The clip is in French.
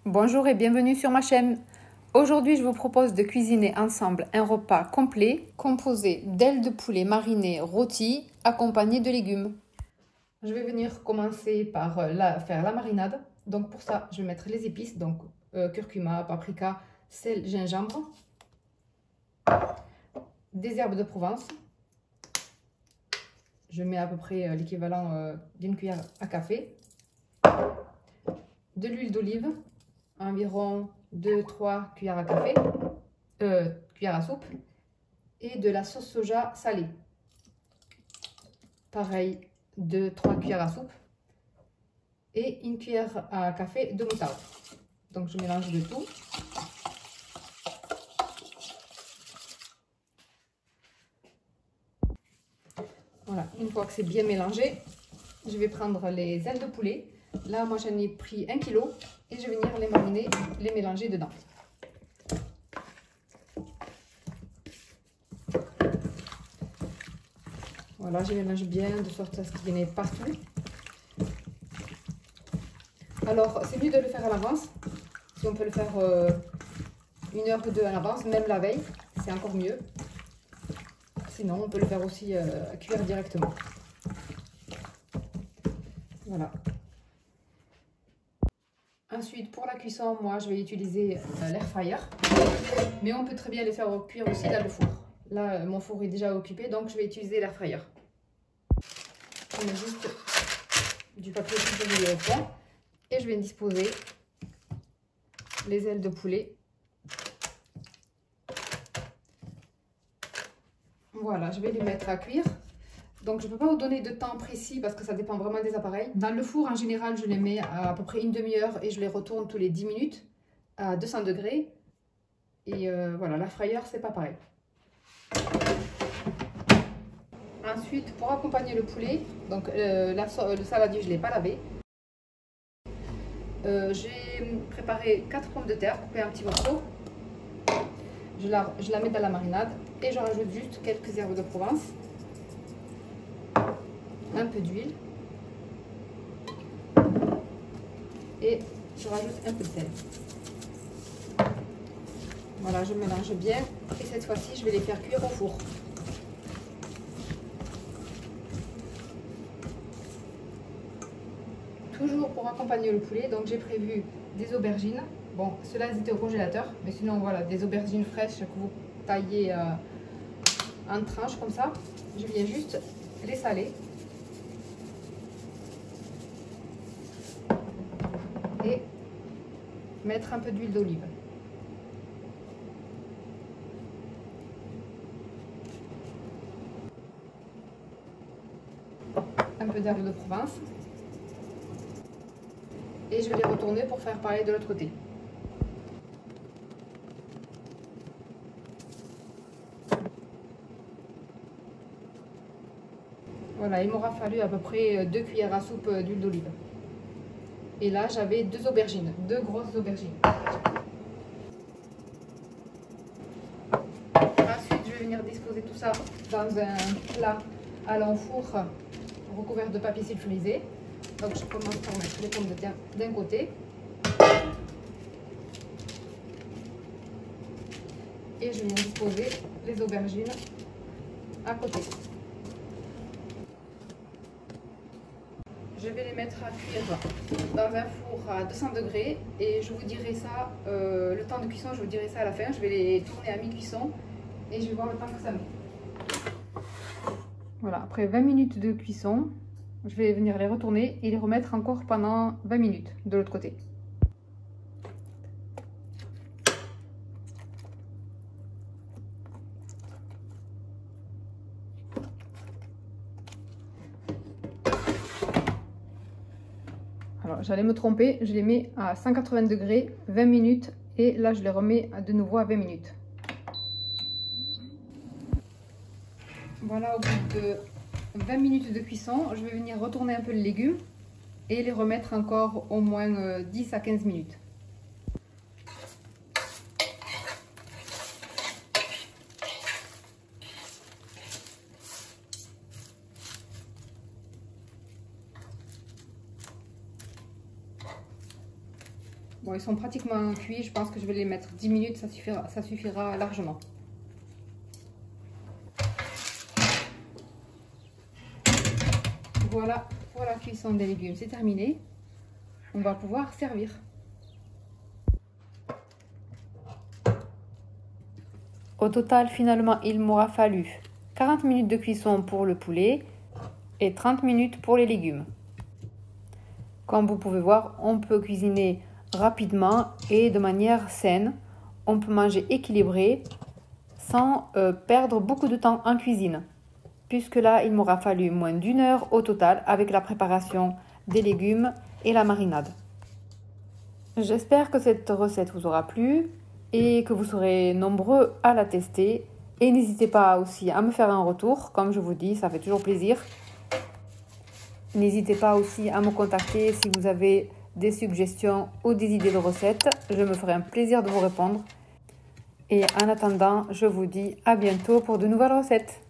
Bonjour et bienvenue sur ma chaîne. Aujourd'hui, je vous propose de cuisiner ensemble un repas complet composé d'ailes de poulet marinées rôties accompagnées de légumes. Je vais venir commencer par faire la marinade. Donc pour ça, je vais mettre les épices, donc curcuma, paprika, sel, gingembre, des herbes de Provence. Je mets à peu près l'équivalent d'une cuillère à café, de l'huile d'olive, environ 2-3 cuillères à café, cuillères à soupe, et de la sauce soja salée. Pareil, 2-3 cuillères à soupe et une cuillère à café de moutarde. Donc je mélange le tout. Voilà, une fois que c'est bien mélangé, je vais prendre les ailes de poulet. Là, moi j'en ai pris 1 kg et je vais venir les mariner, les mélanger dedans. Voilà, je mélange bien de sorte à ce qu'il y en ait partout. Alors, c'est mieux de le faire à l'avance. Si on peut le faire 1 heure ou 2 à l'avance, même la veille, c'est encore mieux. Sinon, on peut le faire aussi à cuire directement. Voilà. Ensuite, pour la cuisson, moi, je vais utiliser l'air fryer. Mais on peut très bien les faire cuire aussi dans le four. Là, mon four est déjà occupé, donc je vais utiliser l'air fryer. On met juste du papier cuisinier au fond. Et je vais disposer les ailes de poulet. Voilà, je vais les mettre à cuire. Donc, je ne peux pas vous donner de temps précis parce que ça dépend vraiment des appareils. Dans le four, en général, je les mets à peu près une demi-heure et je les retourne tous les 10 minutes à 200 degrés. Et voilà, l'air fryer, c'est pas pareil. Ensuite, pour accompagner le poulet, donc le saladier, je ne l'ai pas lavé. J'ai préparé 4 pommes de terre coupées en petits morceaux. Je la mets dans la marinade et je rajoute juste quelques herbes de Provence, un peu d'huile et je rajoute un peu de sel. Voilà, je mélange bien et cette fois-ci, je vais les faire cuire au four. Toujours pour accompagner le poulet, donc j'ai prévu des aubergines. Bon, ceux-là, ils étaient au congélateur, mais sinon, voilà, des aubergines fraîches que vous taillez en tranches comme ça. Je viens juste les saler. Et mettre un peu d'huile d'olive. Un peu d'herbe de Provence. Et je vais les retourner pour faire pareil de l'autre côté. Voilà, il m'aura fallu à peu près 2 cuillères à soupe d'huile d'olive. Et là, j'avais 2 aubergines, 2 grosses aubergines. Ensuite, je vais venir disposer tout ça dans un plat à l'enfour recouvert de papier sulfurisé. Donc, je commence par mettre les pommes de terre d'un côté. Et je viens disposer les aubergines à côté. Je vais les mettre à cuire dans un four à 200 degrés et je vous dirai ça, le temps de cuisson, je vous dirai ça à la fin. Je vais les tourner à mi-cuisson et je vais voir le temps que ça met. Voilà, après 20 minutes de cuisson, je vais venir les retourner et les remettre encore pendant 20 minutes de l'autre côté. Alors, j'allais me tromper, je les mets à 180 degrés, 20 minutes, et là, je les remets de nouveau à 20 minutes. Voilà, au bout de 20 minutes de cuisson, je vais venir retourner un peu les légumes et les remettre encore au moins 10 à 15 minutes. Bon, ils sont pratiquement cuits. Je pense que je vais les mettre 10 minutes, ça suffira largement. Voilà pour la cuisson des légumes, c'est terminé. On va pouvoir servir. Au total, finalement, il m'aura fallu 40 minutes de cuisson pour le poulet et 30 minutes pour les légumes. Comme vous pouvez voir, on peut cuisiner rapidement et de manière saine. On peut manger équilibré sans perdre beaucoup de temps en cuisine. Puisque là, il m'aura fallu moins d'1 heure au total avec la préparation des légumes et la marinade. J'espère que cette recette vous aura plu et que vous serez nombreux à la tester. Et n'hésitez pas aussi à me faire un retour, comme je vous dis, ça fait toujours plaisir. N'hésitez pas aussi à me contacter si vous avez des suggestions ou des idées de recettes. Je me ferai un plaisir de vous répondre. Et en attendant, je vous dis à bientôt pour de nouvelles recettes.